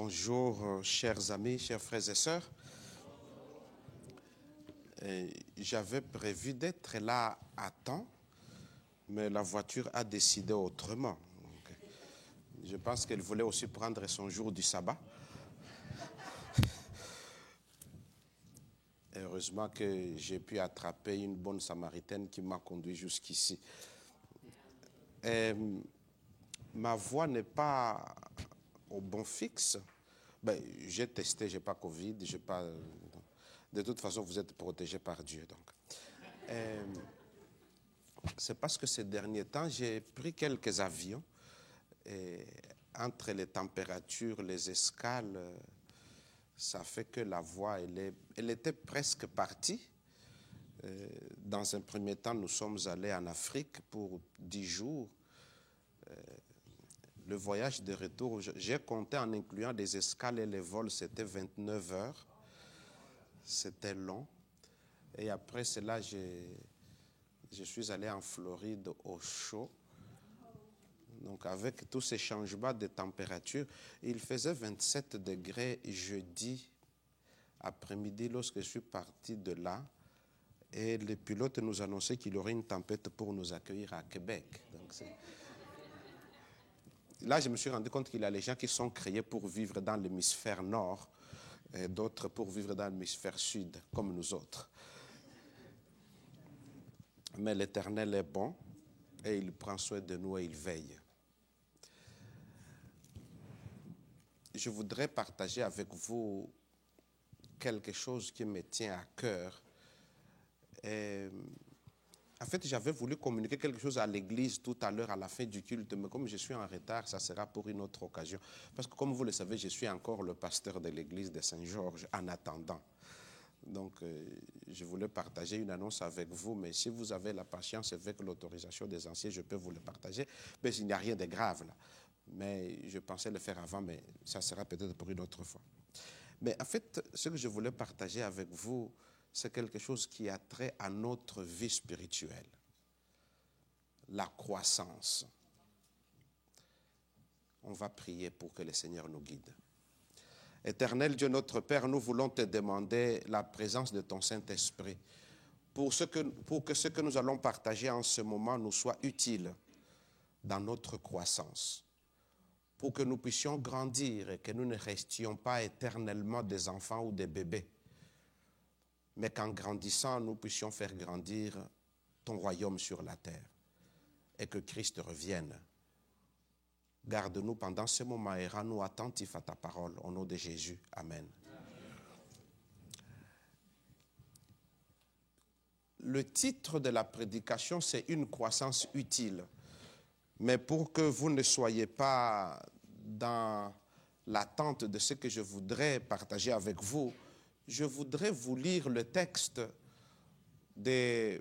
Bonjour, chers amis, chers frères et sœurs. J'avais prévu d'être là à temps, mais la voiture a décidé autrement. Donc, je pense qu'elle voulait aussi prendre son jour du sabbat. Heureusement que j'ai pu attraper une bonne Samaritaine qui m'a conduit jusqu'ici. Ma voix n'est pas au bon fixe. J'ai testé, je n'ai pas Covid, j'ai pas... De toute façon, vous êtes protégés par Dieu. Donc. C'est parce que ces derniers temps, j'ai pris quelques avions. Et entre les températures, les escales, ça fait que la voix, elle était presque partie. Dans un premier temps, nous sommes allés en Afrique pour 10 jours. Le voyage de retour, j'ai compté en incluant des escales et les vols, c'était 29 heures. C'était long. Et après cela, je suis allé en Floride au chaud. Donc avec tous ces changements de température, il faisait 27 degrés jeudi après-midi lorsque je suis parti de là. Et les pilotes nous annonçaient qu'il y aurait une tempête pour nous accueillir à Québec. Donc là, je me suis rendu compte qu'il y a les gens qui sont créés pour vivre dans l'hémisphère nord et d'autres pour vivre dans l'hémisphère sud, comme nous autres. Mais l'Éternel est bon et il prend soin de nous et il veille. Je voudrais partager avec vous quelque chose qui me tient à cœur. En fait, j'avais voulu communiquer quelque chose à l'église tout à l'heure à la fin du culte, mais comme je suis en retard, ça sera pour une autre occasion. Parce que comme vous le savez, je suis encore le pasteur de l'église de Saint-Georges en attendant. Donc, je voulais partager une annonce avec vous, mais si vous avez la patience et avec l'autorisation des anciens, je peux vous le partager. Mais il n'y a rien de grave là. Mais je pensais le faire avant, mais ça sera peut-être pour une autre fois. Mais en fait, ce que je voulais partager avec vous, c'est quelque chose qui a trait à notre vie spirituelle. La croissance. On va prier pour que le Seigneur nous guide. Éternel Dieu notre Père, nous voulons te demander la présence de ton Saint-Esprit pour que ce que nous allons partager en ce moment nous soit utile dans notre croissance. Pour que nous puissions grandir et que nous ne restions pas éternellement des enfants ou des bébés, mais qu'en grandissant, nous puissions faire grandir ton royaume sur la terre et que Christ revienne. Garde-nous pendant ce moment et rends-nous attentifs à ta parole. Au nom de Jésus. Amen. Le titre de la prédication, c'est « Une croissance utile ». Mais pour que vous ne soyez pas dans l'attente de ce que je voudrais partager avec vous, je voudrais vous lire le texte de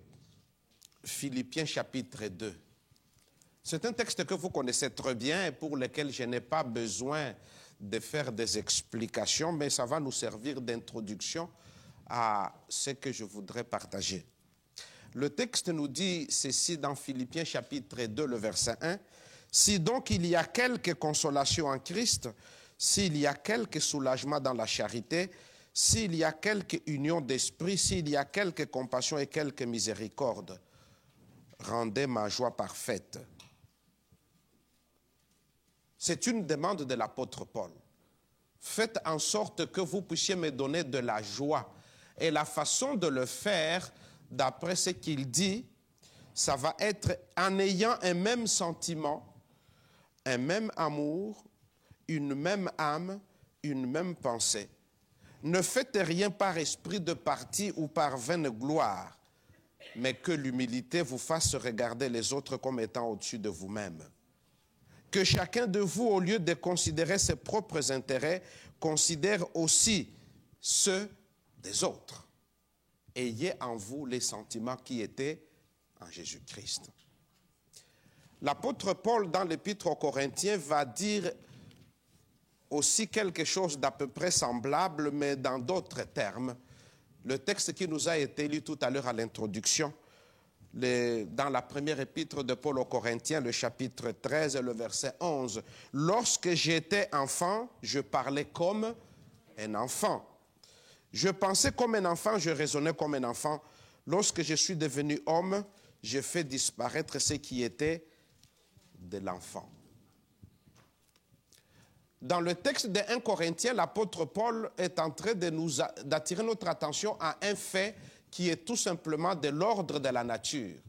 Philippiens chapitre 2. C'est un texte que vous connaissez très bien et pour lequel je n'ai pas besoin de faire des explications, mais ça va nous servir d'introduction à ce que je voudrais partager. Le texte nous dit ceci dans Philippiens chapitre 2, le verset 1. « Si donc il y a quelque consolation en Christ, s'il y a quelque soulagement dans la charité, s'il y a quelque union d'esprit, s'il y a quelque compassion et quelque miséricorde, rendez ma joie parfaite. » C'est une demande de l'apôtre Paul. Faites en sorte que vous puissiez me donner de la joie. Et la façon de le faire, d'après ce qu'il dit, ça va être en ayant un même sentiment, un même amour, une même âme, une même pensée. Ne faites rien par esprit de parti ou par vaine gloire, mais que l'humilité vous fasse regarder les autres comme étant au-dessus de vous-même. Que chacun de vous, au lieu de considérer ses propres intérêts, considère aussi ceux des autres. Ayez en vous les sentiments qui étaient en Jésus-Christ. L'apôtre Paul, dans l'Épître aux Corinthiens, va dire aussi quelque chose d'à peu près semblable, mais dans d'autres termes. Le texte qui nous a été lu tout à l'heure à l'introduction, dans la première épître de Paul aux Corinthiens, le chapitre 13 et le verset 11. « Lorsque j'étais enfant, je parlais comme un enfant. Je pensais comme un enfant, je raisonnais comme un enfant. Lorsque je suis devenu homme, j'ai fait disparaître ce qui était de l'enfant. » Dans le texte de 1 Corinthiens, l'apôtre Paul est en train d'attirer notre attention à un fait qui est tout simplement de l'ordre de la nature.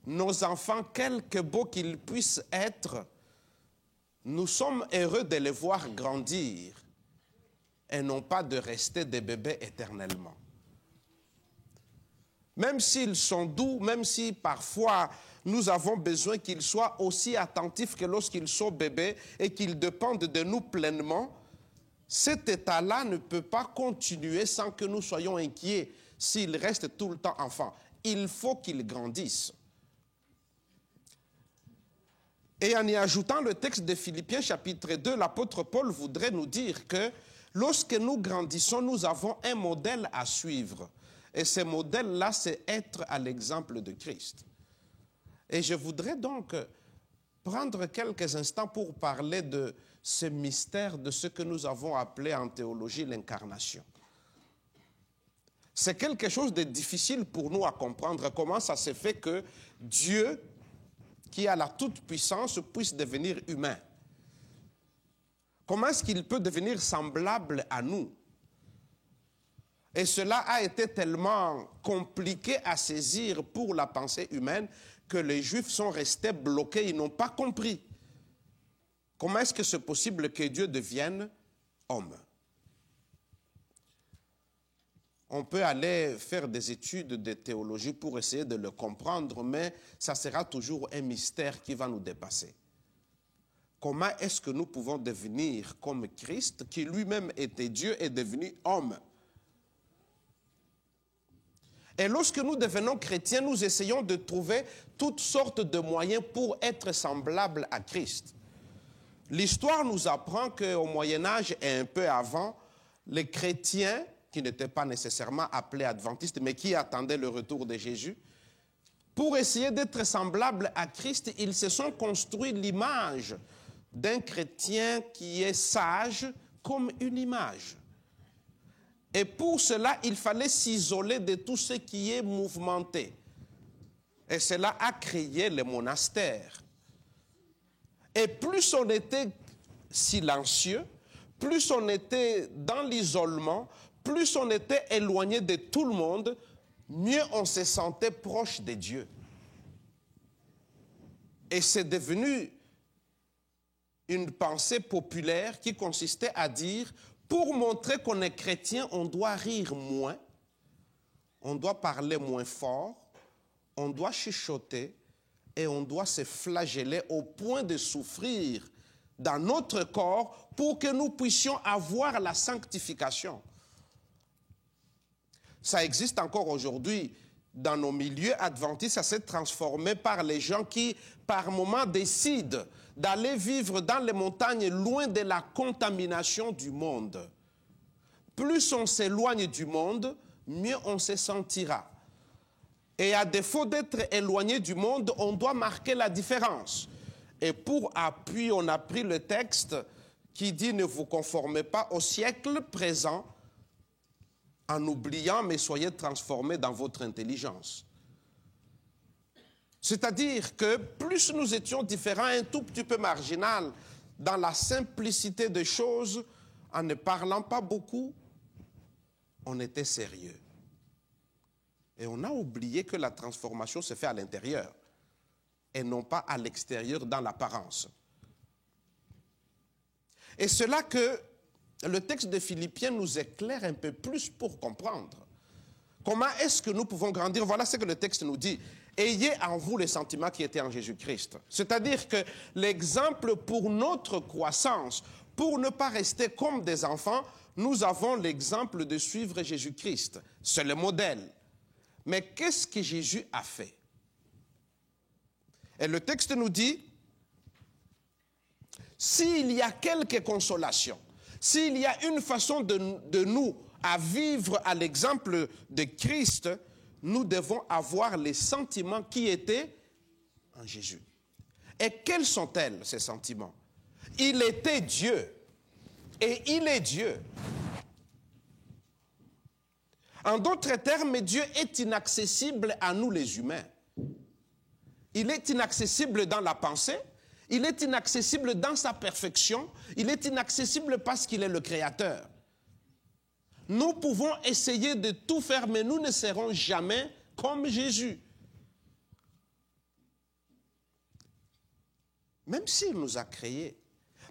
Nos enfants, quelque beaux qu'ils puissent être, nous sommes heureux de les voir grandir et non pas de rester des bébés éternellement. Même s'ils sont doux, même si parfois nous avons besoin qu'ils soient aussi attentifs que lorsqu'ils sont bébés et qu'ils dépendent de nous pleinement, cet état-là ne peut pas continuer sans que nous soyons inquiets s'ils restent tout le temps enfants. Il faut qu'ils grandissent. Et en y ajoutant le texte de Philippiens chapitre 2, l'apôtre Paul voudrait nous dire que lorsque nous grandissons, nous avons un modèle à suivre. Et ce modèle-là, c'est être à l'exemple de Christ. Et je voudrais donc prendre quelques instants pour parler de ce mystère de ce que nous avons appelé en théologie l'incarnation. C'est quelque chose de difficile pour nous à comprendre. Comment ça se fait que Dieu, qui a la toute-puissance, puisse devenir humain? Comment est-ce qu'il peut devenir semblable à nous? Et cela a été tellement compliqué à saisir pour la pensée humaine que les Juifs sont restés bloqués, ils n'ont pas compris. Comment est-ce que c'est possible que Dieu devienne homme? On peut aller faire des études de théologie pour essayer de le comprendre, mais ça sera toujours un mystère qui va nous dépasser. Comment est-ce que nous pouvons devenir comme Christ, qui lui-même était Dieu, est devenu homme? Et lorsque nous devenons chrétiens, nous essayons de trouver toutes sortes de moyens pour être semblables à Christ. L'histoire nous apprend qu'au Moyen-Âge et un peu avant, les chrétiens, qui n'étaient pas nécessairement appelés adventistes, mais qui attendaient le retour de Jésus, pour essayer d'être semblables à Christ, ils se sont construits l'image d'un chrétien qui est sage comme une image. Et pour cela, il fallait s'isoler de tout ce qui est mouvementé. Et cela a créé les monastères. Et plus on était silencieux, plus on était dans l'isolement, plus on était éloigné de tout le monde, mieux on se sentait proche de Dieu. Et c'est devenu une pensée populaire qui consistait à dire: pour montrer qu'on est chrétien, on doit rire moins, on doit parler moins fort, on doit chuchoter et on doit se flageller au point de souffrir dans notre corps pour que nous puissions avoir la sanctification. Ça existe encore aujourd'hui dans nos milieux adventistes, ça s'est transformé par les gens qui, par moment, décident d'aller vivre dans les montagnes loin de la contamination du monde. Plus on s'éloigne du monde, mieux on se sentira. Et à défaut d'être éloigné du monde, on doit marquer la différence. Et pour appui, on a pris le texte qui dit: ne vous conformez pas au siècle présent en oubliant, mais soyez transformés dans votre intelligence. C'est-à-dire que plus nous étions différents, un tout petit peu marginal, dans la simplicité des choses, en ne parlant pas beaucoup, on était sérieux. Et on a oublié que la transformation se fait à l'intérieur et non pas à l'extérieur dans l'apparence. Et c'est là que le texte de Philippiens nous éclaire un peu plus pour comprendre. Comment est-ce que nous pouvons grandir? Voilà ce que le texte nous dit. Ayez en vous les sentiments qui étaient en Jésus-Christ. C'est-à-dire que l'exemple pour notre croissance, pour ne pas rester comme des enfants, nous avons l'exemple de suivre Jésus-Christ. C'est le modèle. Mais qu'est-ce que Jésus a fait? Et le texte nous dit: s'il y a quelque consolation, s'il y a une façon de nous à vivre à l'exemple de Christ, nous devons avoir les sentiments qui étaient en Jésus. Et quels sont-elles, ces sentiments? Il était Dieu et il est Dieu. En d'autres termes, Dieu est inaccessible à nous les humains. Il est inaccessible dans la pensée, il est inaccessible dans sa perfection, il est inaccessible parce qu'il est le Créateur. Nous pouvons essayer de tout faire, mais nous ne serons jamais comme Jésus. Même s'il nous a créés,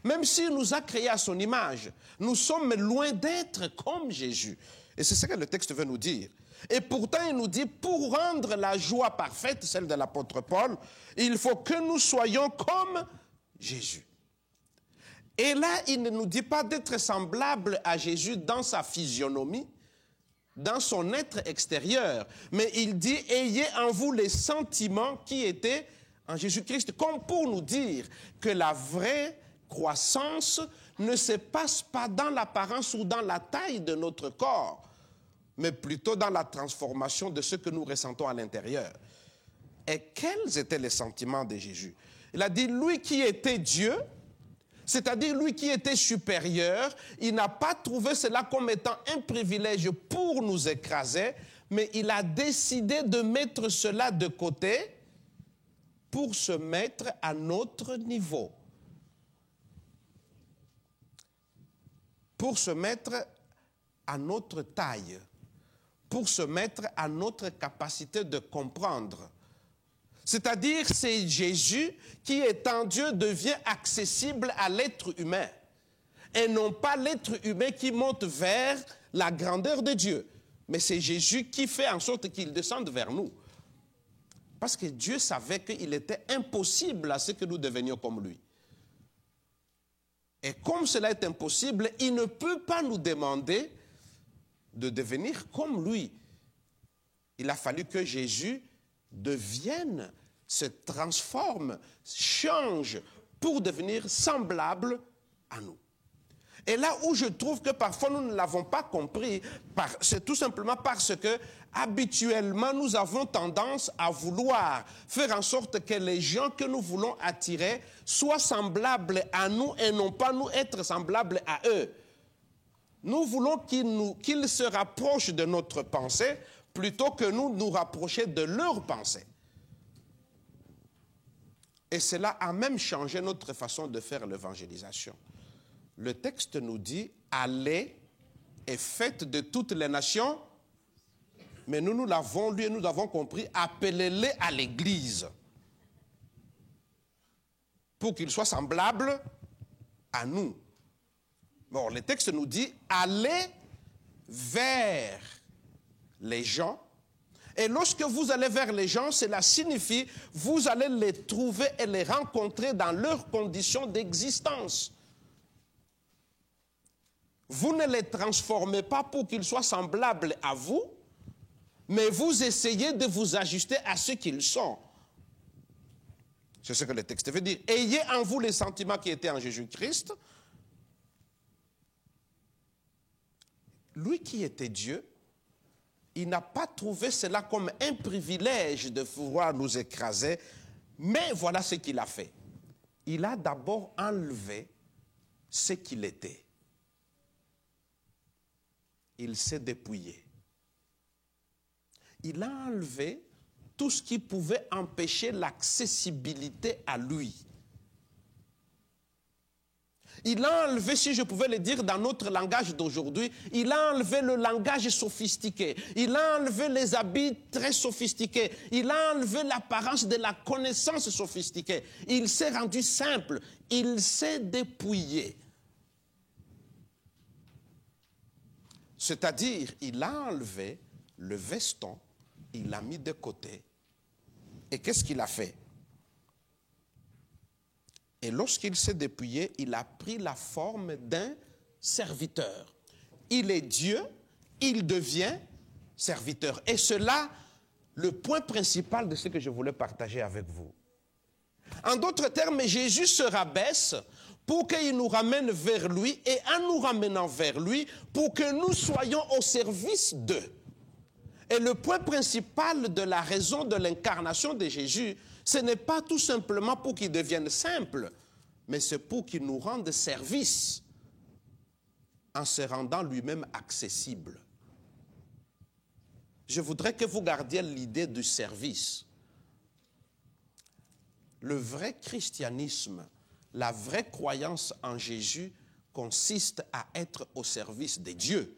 même s'il nous a créés à son image, nous sommes loin d'être comme Jésus. Et c'est ce que le texte veut nous dire. Et pourtant, il nous dit, pour rendre la joie parfaite, celle de l'apôtre Paul, il faut que nous soyons comme Jésus. Et là, il ne nous dit pas d'être semblable à Jésus dans sa physionomie, dans son être extérieur, mais il dit, ayez en vous les sentiments qui étaient en Jésus-Christ, comme pour nous dire que la vraie croissance ne se passe pas dans l'apparence ou dans la taille de notre corps, mais plutôt dans la transformation de ce que nous ressentons à l'intérieur. Et quels étaient les sentiments de Jésus? Il a dit, lui qui était Dieu, c'est-à-dire lui qui était supérieur, il n'a pas trouvé cela comme étant un privilège pour nous écraser, mais il a décidé de mettre cela de côté pour se mettre à notre niveau. Pour se mettre à notre taille, pour se mettre à notre capacité de comprendre. C'est-à-dire, c'est Jésus qui, étant Dieu, devient accessible à l'être humain, et non pas l'être humain qui monte vers la grandeur de Dieu. Mais c'est Jésus qui fait en sorte qu'il descende vers nous. Parce que Dieu savait qu'il était impossible à ce que nous devenions comme lui. Et comme cela est impossible, il ne peut pas nous demander de devenir comme lui. Il a fallu que Jésus devienne, se transforme, change pour devenir semblable à nous. Et là où je trouve que parfois nous ne l'avons pas compris, c'est tout simplement parce que habituellement nous avons tendance à vouloir faire en sorte que les gens que nous voulons attirer soient semblables à nous et non pas nous être semblables à eux. Nous voulons qu'ils se rapprochent de notre pensée plutôt que nous rapprocher de leur pensée. Et cela a même changé notre façon de faire l'évangélisation. Le texte nous dit, allez et faites de toutes les nations, mais nous l'avons lu et nous avons compris, appelez-les à l'église pour qu'ils soient semblables à nous. Bon, le texte nous dit, allez vers les gens, et lorsque vous allez vers les gens, cela signifie, vous allez les trouver et les rencontrer dans leurs conditions d'existence. Vous ne les transformez pas pour qu'ils soient semblables à vous, mais vous essayez de vous ajuster à ce qu'ils sont. C'est ce que le texte veut dire. Ayez en vous les sentiments qui étaient en Jésus-Christ. Lui qui était Dieu, il n'a pas trouvé cela comme un privilège de pouvoir nous écraser, mais voilà ce qu'il a fait. Il a d'abord enlevé ce qu'il était. Il s'est dépouillé. Il a enlevé tout ce qui pouvait empêcher l'accessibilité à lui. Il a enlevé, si je pouvais le dire dans notre langage d'aujourd'hui, il a enlevé le langage sophistiqué. Il a enlevé les habits très sophistiqués. Il a enlevé l'apparence de la connaissance sophistiquée. Il s'est rendu simple. Il s'est dépouillé. C'est-à-dire, il a enlevé le veston, il l'a mis de côté. Et qu'est-ce qu'il a fait? Et lorsqu'il s'est dépouillé, il a pris la forme d'un serviteur. Il est Dieu, il devient serviteur. Et cela, le point principal de ce que je voulais partager avec vous. En d'autres termes, Jésus se rabaisse pour qu'il nous ramène vers lui, et en nous ramenant vers lui, pour que nous soyons au service d'eux. Et le point principal de la raison de l'incarnation de Jésus, ce n'est pas tout simplement pour qu'il devienne simple, mais c'est pour qu'il nous rende service en se rendant lui-même accessible. Je voudrais que vous gardiez l'idée du service. Le vrai christianisme, la vraie croyance en Jésus consiste à être au service de Dieu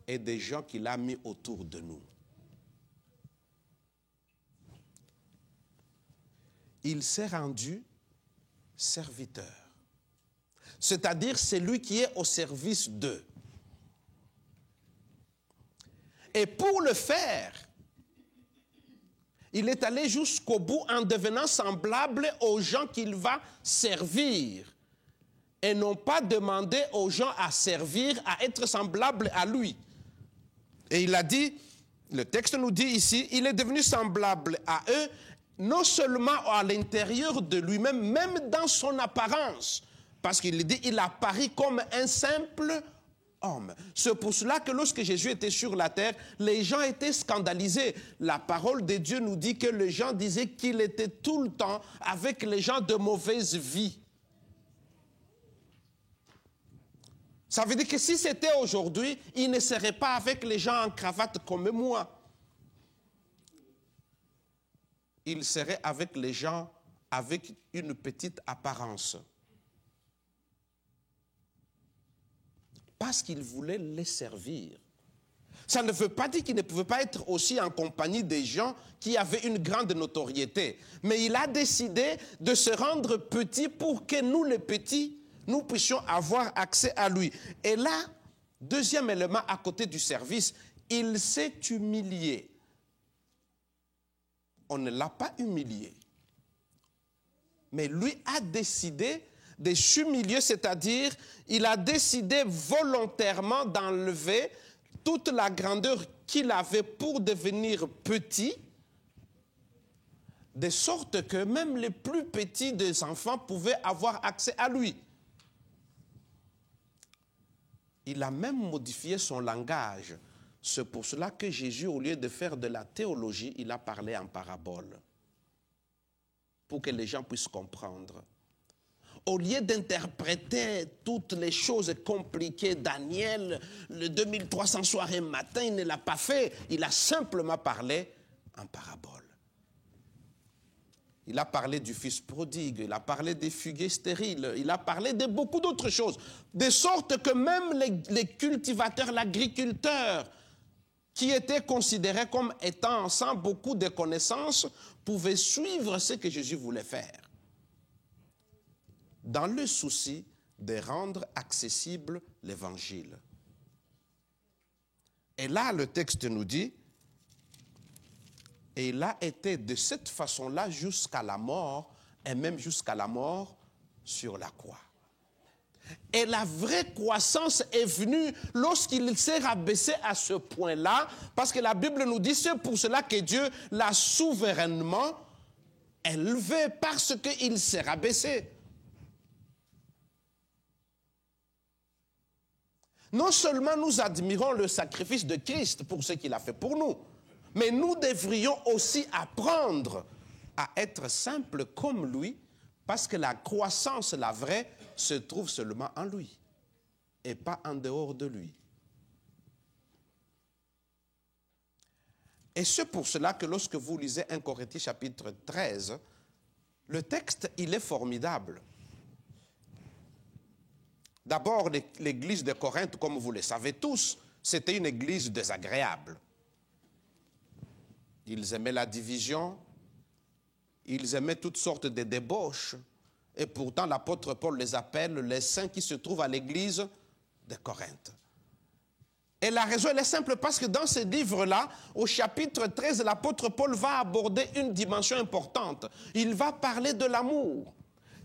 et des gens qu'il a mis autour de nous. Il s'est rendu serviteur. C'est-à-dire celui qui est au service d'eux. Et pour le faire, il est allé jusqu'au bout en devenant semblable aux gens qu'il va servir. Et non pas demander aux gens à servir, à être semblable à lui. Et il a dit, le texte nous dit ici, il est devenu semblable à eux, non seulement à l'intérieur de lui-même, même dans son apparence. Parce qu'il dit, il apparaît comme un simple homme. C'est pour cela que lorsque Jésus était sur la terre, les gens étaient scandalisés. La parole de Dieu nous dit que les gens disaient qu'il était tout le temps avec les gens de mauvaise vie. Ça veut dire que si c'était aujourd'hui, il ne serait pas avec les gens en cravate comme moi. Il serait avec les gens avec une petite apparence. Parce qu'il voulait les servir. Ça ne veut pas dire qu'il ne pouvait pas être aussi en compagnie des gens qui avaient une grande notoriété. Mais il a décidé de se rendre petit pour que nous, les petits, nous puissions avoir accès à lui. Et là, deuxième élément à côté du service, il s'est humilié. On ne l'a pas humilié. Mais lui a décidé de s'humilier, c'est-à-dire il a décidé volontairement d'enlever toute la grandeur qu'il avait pour devenir petit, de sorte que même les plus petits des enfants pouvaient avoir accès à lui. Il a même modifié son langage. C'est pour cela que Jésus, au lieu de faire de la théologie, il a parlé en parabole, pour que les gens puissent comprendre. Au lieu d'interpréter toutes les choses compliquées, Daniel, le 2300 soirs et matin, il ne l'a pas fait. Il a simplement parlé en parabole. Il a parlé du fils prodigue, il a parlé des figuiers stériles, il a parlé de beaucoup d'autres choses. De sorte que même les cultivateurs, l'agriculteur, qui étaient considérés comme étant sans beaucoup de connaissances, pouvaient suivre ce que Jésus voulait faire, dans le souci de rendre accessible l'Évangile. Et là, le texte nous dit, et il a été de cette façon-là jusqu'à la mort, et même jusqu'à la mort sur la croix. Et la vraie croissance est venue lorsqu'il s'est rabaissé à ce point-là, parce que la Bible nous dit, c'est pour cela que Dieu l'a souverainement élevé, parce qu'il s'est rabaissé. Non seulement nous admirons le sacrifice de Christ pour ce qu'il a fait pour nous, mais nous devrions aussi apprendre à être simples comme lui, parce que la croissance, la vraie, se trouve seulement en lui et pas en dehors de lui. Et c'est pour cela que lorsque vous lisez 1 Corinthiens chapitre 13, le texte, il est formidable. D'abord, l'église de Corinthe, comme vous le savez tous, c'était une église désagréable. Ils aimaient la division, ils aimaient toutes sortes de débauches, et pourtant l'apôtre Paul les appelle les saints qui se trouvent à l'église de Corinthe. Et la raison, elle est simple, parce que dans ce livre-là, au chapitre 13, l'apôtre Paul va aborder une dimension importante. Il va parler de l'amour.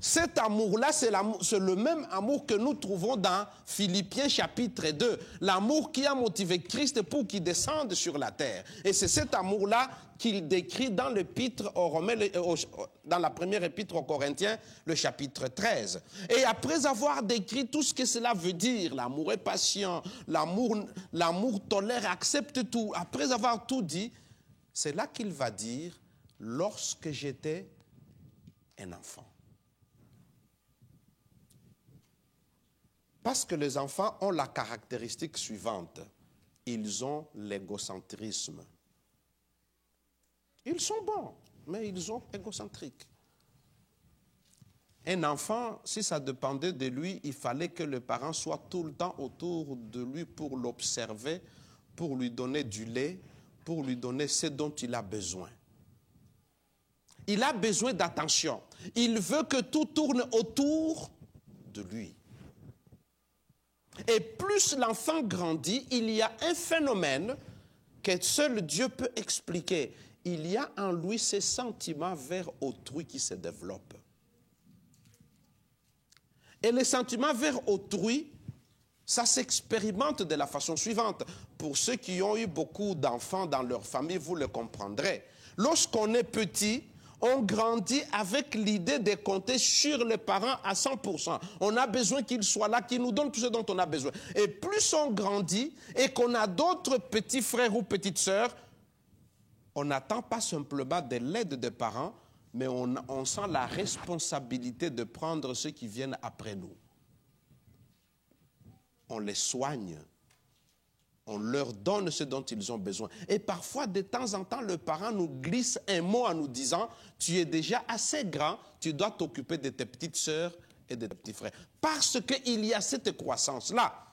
Cet amour-là, c'est le même amour que nous trouvons dans Philippiens chapitre 2. L'amour qui a motivé Christ pour qu'il descende sur la terre. Et c'est cet amour-là qu'il décrit dans l'épître aux Romains, dans la première épître aux Corinthiens, le chapitre 13. Et après avoir décrit tout ce que cela veut dire, l'amour est patient, l'amour tolère, accepte tout, après avoir tout dit, c'est là qu'il va dire, lorsque j'étais un enfant. Parce que les enfants ont la caractéristique suivante. Ils ont l'égocentrisme. Ils sont bons, mais ils sont égocentriques. Un enfant, si ça dépendait de lui, il fallait que le parent soit tout le temps autour de lui pour l'observer, pour lui donner du lait, pour lui donner ce dont il a besoin. Il a besoin d'attention. Il veut que tout tourne autour de lui. Et plus l'enfant grandit, il y a un phénomène que seul Dieu peut expliquer. Il y a en lui ces sentiments vers autrui qui se développent. Et les sentiments vers autrui, ça s'expérimente de la façon suivante. Pour ceux qui ont eu beaucoup d'enfants dans leur famille, vous le comprendrez. Lorsqu'on est petit, on grandit avec l'idée de compter sur les parents à 100%. On a besoin qu'ils soient là, qu'ils nous donnent tout ce dont on a besoin. Et plus on grandit et qu'on a d'autres petits frères ou petites sœurs, on n'attend pas simplement de l'aide des parents, mais on sent la responsabilité de prendre ceux qui viennent après nous. On les soigne. On leur donne ce dont ils ont besoin. Et parfois, de temps en temps, le parent nous glisse un mot en nous disant « Tu es déjà assez grand, tu dois t'occuper de tes petites sœurs et de tes petits frères. » Parce qu'il y a cette croissance-là.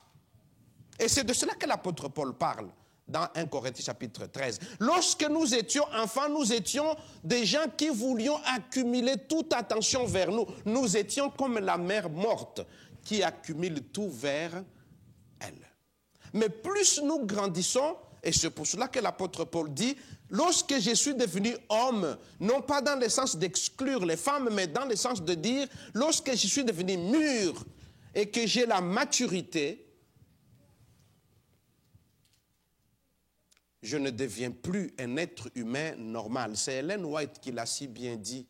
Et c'est de cela que l'apôtre Paul parle dans 1 Corinthiens chapitre 13. Lorsque nous étions enfants, nous étions des gens qui voulions accumuler toute attention vers nous. Nous étions comme la mère morte qui accumule tout vers elle. Mais plus nous grandissons, et c'est pour cela que l'apôtre Paul dit, lorsque je suis devenu homme, non pas dans le sens d'exclure les femmes, mais dans le sens de dire, lorsque je suis devenu mûr et que j'ai la maturité, je ne deviens plus un être humain normal. C'est Ellen White qui l'a si bien dit,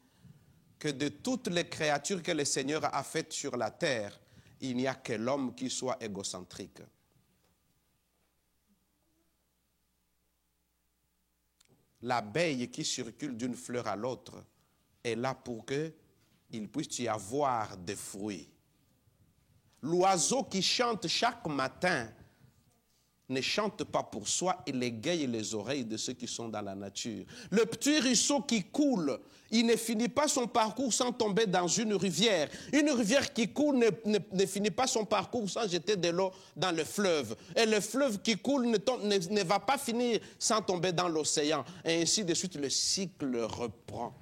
que de toutes les créatures que le Seigneur a faites sur la terre, il n'y a que l'homme qui soit égocentrique. L'abeille qui circule d'une fleur à l'autre est là pour qu'il puisse y avoir des fruits. L'oiseau qui chante chaque matin ne chante pas pour soi, il égaye les oreilles de ceux qui sont dans la nature. Le petit ruisseau qui coule, il ne finit pas son parcours sans tomber dans une rivière. Une rivière qui coule ne finit pas son parcours sans jeter de l'eau dans le fleuve. Et le fleuve qui coule ne va pas finir sans tomber dans l'océan. Et ainsi de suite, le cycle reprend.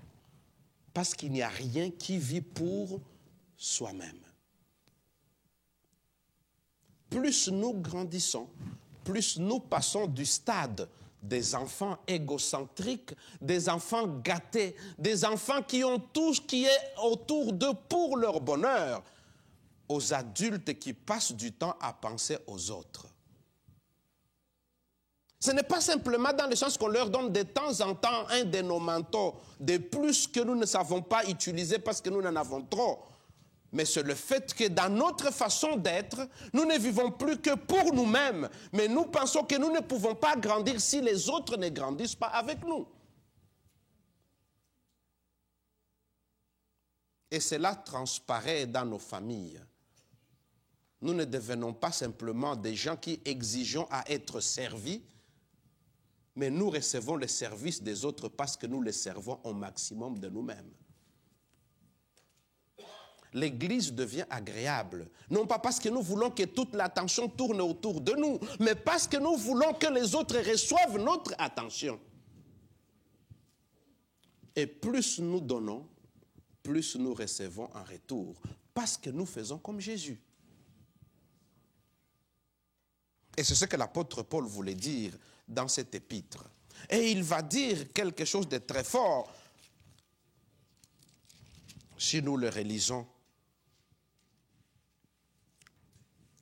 Parce qu'il n'y a rien qui vit pour soi-même. Plus nous grandissons, plus nous passons du stade des enfants égocentriques, des enfants gâtés, des enfants qui ont tout ce qui est autour d'eux pour leur bonheur, aux adultes qui passent du temps à penser aux autres. Ce n'est pas simplement dans le sens qu'on leur donne de temps en temps un de nos manteaux de plus que nous ne savons pas utiliser parce que nous en avons trop. Mais c'est le fait que dans notre façon d'être, nous ne vivons plus que pour nous-mêmes. Mais nous pensons que nous ne pouvons pas grandir si les autres ne grandissent pas avec nous. Et cela transparaît dans nos familles. Nous ne devenons pas simplement des gens qui exigeons à être servis, mais nous recevons les services des autres parce que nous les servons au maximum de nous-mêmes. L'Église devient agréable, non pas parce que nous voulons que toute l'attention tourne autour de nous, mais parce que nous voulons que les autres reçoivent notre attention. Et plus nous donnons, plus nous recevons en retour, parce que nous faisons comme Jésus. Et c'est ce que l'apôtre Paul voulait dire dans cet épître. Et il va dire quelque chose de très fort. si nous le réalisons,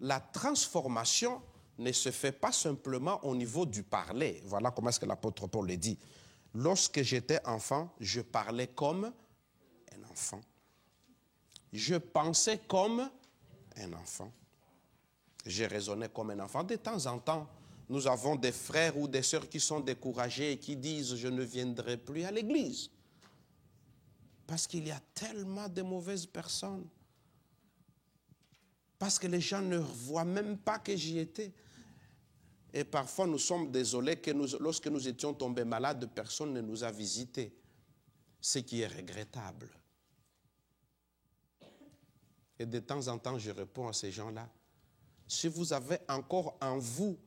la transformation ne se fait pas simplement au niveau du parler. Voilà comment est-ce que l'apôtre Paul le dit. Lorsque j'étais enfant, je parlais comme un enfant. Je pensais comme un enfant. Je raisonnais comme un enfant. De temps en temps, nous avons des frères ou des sœurs qui sont découragés et qui disent « je ne viendrai plus à l'église ». Parce qu'il y a tellement de mauvaises personnes. Parce que les gens ne voient même pas que j'y étais. Et parfois, nous sommes désolés que lorsque nous étions tombés malades, personne ne nous a visités. Ce qui est regrettable. Et de temps en temps, je réponds à ces gens-là. Si vous avez encore en vous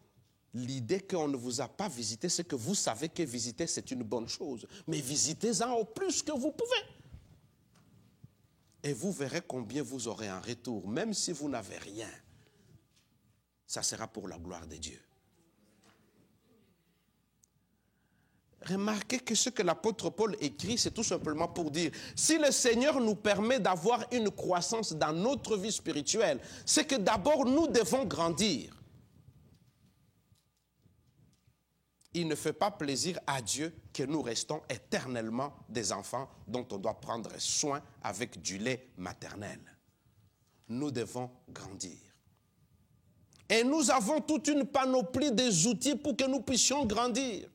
l'idée qu'on ne vous a pas visité, c'est que vous savez que visiter, c'est une bonne chose. Mais visitez-en au plus que vous pouvez. Et vous verrez combien vous aurez en retour. Même si vous n'avez rien, ça sera pour la gloire de Dieu. Remarquez que ce que l'apôtre Paul écrit, c'est tout simplement pour dire, si le Seigneur nous permet d'avoir une croissance dans notre vie spirituelle, c'est que d'abord nous devons grandir. Il ne fait pas plaisir à Dieu que nous restons éternellement des enfants dont on doit prendre soin avec du lait maternel. Nous devons grandir. Et nous avons toute une panoplie des outils pour que nous puissions grandir.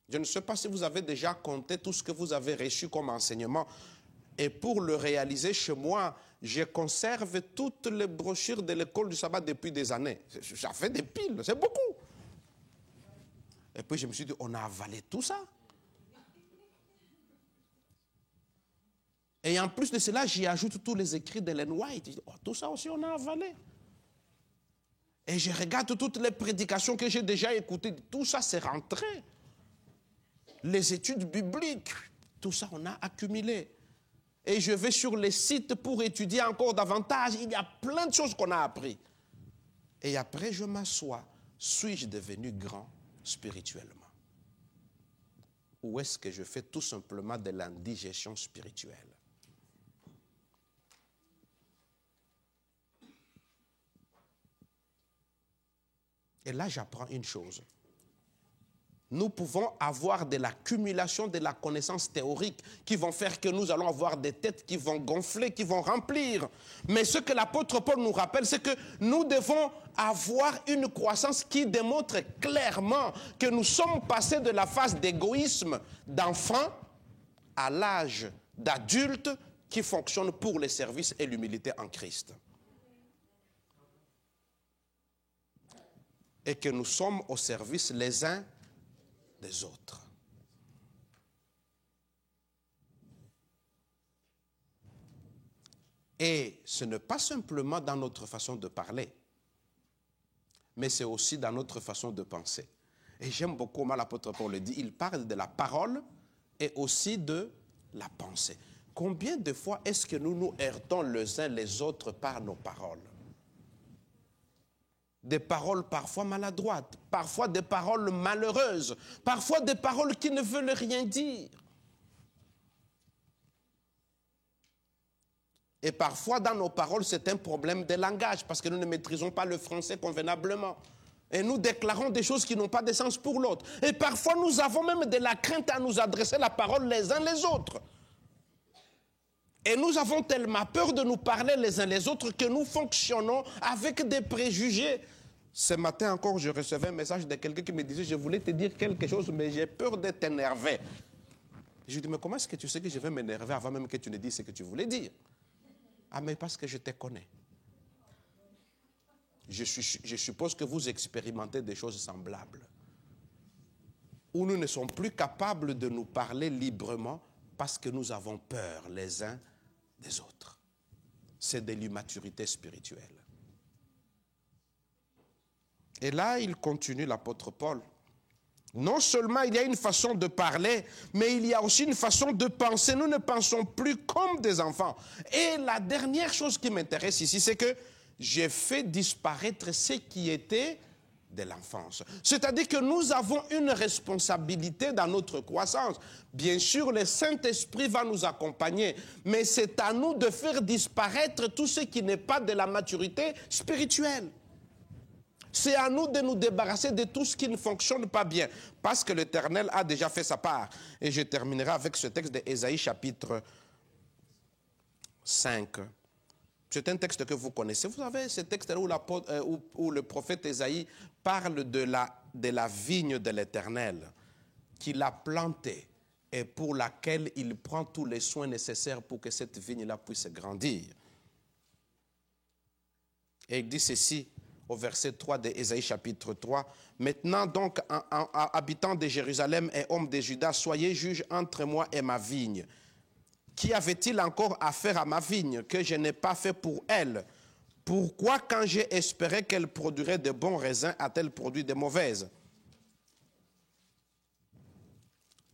Je ne sais pas si vous avez déjà compté tout ce que vous avez reçu comme enseignement. Et pour le réaliser chez moi, je conserve toutes les brochures de l'école du sabbat depuis des années. Ça fait des piles, c'est beaucoup. Et puis je me suis dit, on a avalé tout ça. Et en plus de cela, j'y ajoute tous les écrits d'Ellen White. Oh, tout ça aussi, on a avalé. Et je regarde toutes les prédications que j'ai déjà écoutées. Tout ça, c'est rentré. Les études bibliques, tout ça, on a accumulé. Et je vais sur les sites pour étudier encore davantage. Il y a plein de choses qu'on a appris. Et après, je m'assois. Suis-je devenu grand spirituellement? Ou est-ce que je fais tout simplement de l'indigestion spirituelle? Et là, j'apprends une chose. Nous pouvons avoir de l'accumulation de la connaissance théorique qui vont faire que nous allons avoir des têtes qui vont gonfler, qui vont remplir. Mais ce que l'apôtre Paul nous rappelle, c'est que nous devons avoir une croissance qui démontre clairement que nous sommes passés de la phase d'égoïsme d'enfant à l'âge d'adulte qui fonctionne pour les services et l'humilité en Christ. Et que nous sommes au service les uns des autres. Et ce n'est pas simplement dans notre façon de parler, mais c'est aussi dans notre façon de penser. Et j'aime beaucoup comment l'apôtre Paul le dit, il parle de la parole et aussi de la pensée. Combien de fois est-ce que nous nous heurtons les uns les autres par nos paroles? Des paroles parfois maladroites, parfois des paroles malheureuses, parfois des paroles qui ne veulent rien dire. Et parfois dans nos paroles, c'est un problème de langage parce que nous ne maîtrisons pas le français convenablement. Et nous déclarons des choses qui n'ont pas de sens pour l'autre. Et parfois nous avons même de la crainte à nous adresser la parole les uns les autres. Et nous avons tellement peur de nous parler les uns les autres que nous fonctionnons avec des préjugés. Ce matin encore, je recevais un message de quelqu'un qui me disait « Je voulais te dire quelque chose, mais j'ai peur de t'énerver. » Je lui dis « Mais comment est-ce que tu sais que je vais m'énerver avant même que tu ne dises ce que tu voulais dire ?» « Ah, mais parce que je te connais. Je suppose que vous expérimentez des choses semblables. Où nous ne sommes plus capables de nous parler librement parce que nous avons peur les uns des autres. C'est de l'immaturité spirituelle. Et là, il continue, l'apôtre Paul. Non seulement il y a une façon de parler, mais il y a aussi une façon de penser. Nous ne pensons plus comme des enfants. Et la dernière chose qui m'intéresse ici, c'est que j'ai fait disparaître ce qui était de l'enfance. C'est-à-dire que nous avons une responsabilité dans notre croissance. Bien sûr, le Saint-Esprit va nous accompagner, mais c'est à nous de faire disparaître tout ce qui n'est pas de la maturité spirituelle. C'est à nous de nous débarrasser de tout ce qui ne fonctionne pas bien, parce que l'Éternel a déjà fait sa part. Et je terminerai avec ce texte d'Ésaïe chapitre 5. C'est un texte que vous connaissez. Vous savez, ce texte-là où le prophète Ésaïe parle de la vigne de l'Éternel, qu'il a plantée et pour laquelle il prend tous les soins nécessaires pour que cette vigne-là puisse grandir. Et il dit ceci au verset 3 d'Ésaïe chapitre 3. « Maintenant donc, habitants de Jérusalem et hommes de Juda, soyez juges entre moi et ma vigne. Qui avait-il encore affaire à ma vigne que je n'ai pas fait pour elle? Pourquoi, quand j'ai espéré qu'elle produirait de bons raisins, a-t-elle produit de mauvaises? »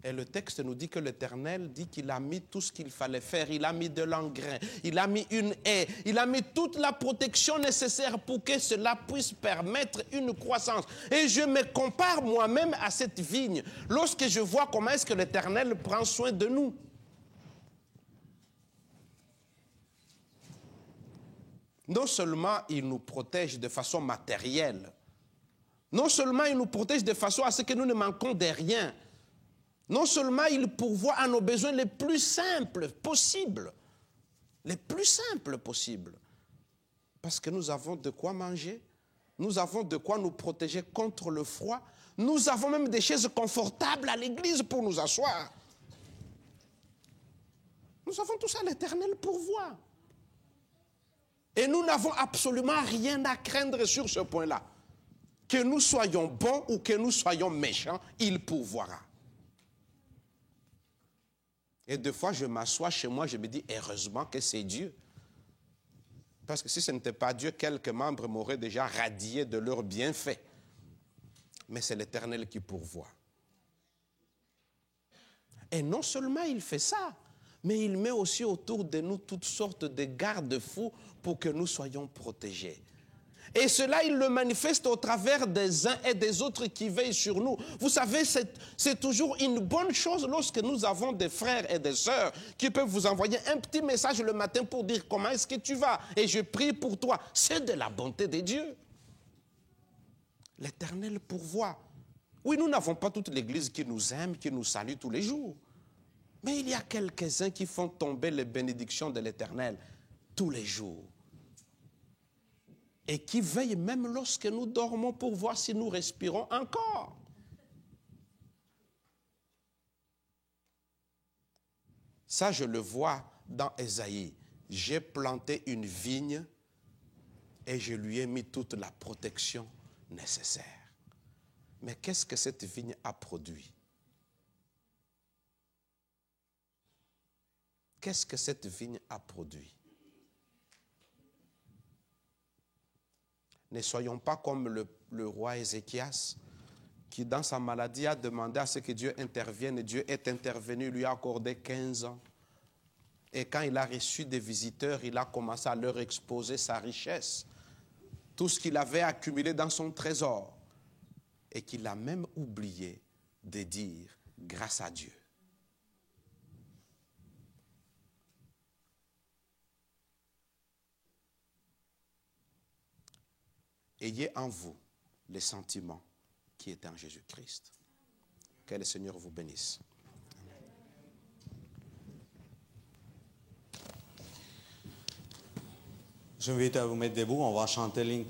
Et le texte nous dit que l'Éternel dit qu'il a mis tout ce qu'il fallait faire. Il a mis de l'engrais, il a mis une haie, il a mis toute la protection nécessaire pour que cela puisse permettre une croissance. Et je me compare moi-même à cette vigne lorsque je vois comment est-ce que l'Éternel prend soin de nous. Non seulement il nous protège de façon matérielle, non seulement il nous protège de façon à ce que nous ne manquons de rien, non seulement il pourvoit à nos besoins les plus simples possibles, parce que nous avons de quoi manger, nous avons de quoi nous protéger contre le froid, nous avons même des chaises confortables à l'église pour nous asseoir. Nous avons tout ça, l'Éternel pourvoit. Et nous n'avons absolument rien à craindre sur ce point-là. Que nous soyons bons ou que nous soyons méchants, il pourvoira. Et des fois, je m'assois chez moi, je me dis, heureusement que c'est Dieu. Parce que si ce n'était pas Dieu, quelques membres m'auraient déjà radié de leurs bienfaits. Mais c'est l'Éternel qui pourvoit. Et non seulement il fait ça, mais il met aussi autour de nous toutes sortes de garde-fous pour que nous soyons protégés. Et cela, il le manifeste au travers des uns et des autres qui veillent sur nous. Vous savez, c'est toujours une bonne chose lorsque nous avons des frères et des sœurs qui peuvent vous envoyer un petit message le matin pour dire comment est-ce que tu vas et je prie pour toi. C'est de la bonté de Dieu. L'Éternel pourvoit. Oui, nous n'avons pas toute l'Église qui nous aime, qui nous salue tous les jours. Mais il y a quelques-uns qui font tomber les bénédictions de l'Éternel tous les jours. Et qui veillent même lorsque nous dormons pour voir si nous respirons encore. Ça, je le vois dans Ésaïe. J'ai planté une vigne et je lui ai mis toute la protection nécessaire. Mais qu'est-ce que cette vigne a produit? Qu'est-ce que cette vigne a produit? Ne soyons pas comme le roi Ézéchias, qui dans sa maladie a demandé à ce que Dieu intervienne. Et Dieu est intervenu, lui a accordé 15 ans. Et quand il a reçu des visiteurs, il a commencé à leur exposer sa richesse, tout ce qu'il avait accumulé dans son trésor. Et qu'il a même oublié de dire grâce à Dieu. Ayez en vous les sentiments qui étaient en Jésus-Christ. Que le Seigneur vous bénisse. Je vous invite à vous mettre debout, on va chanter ligne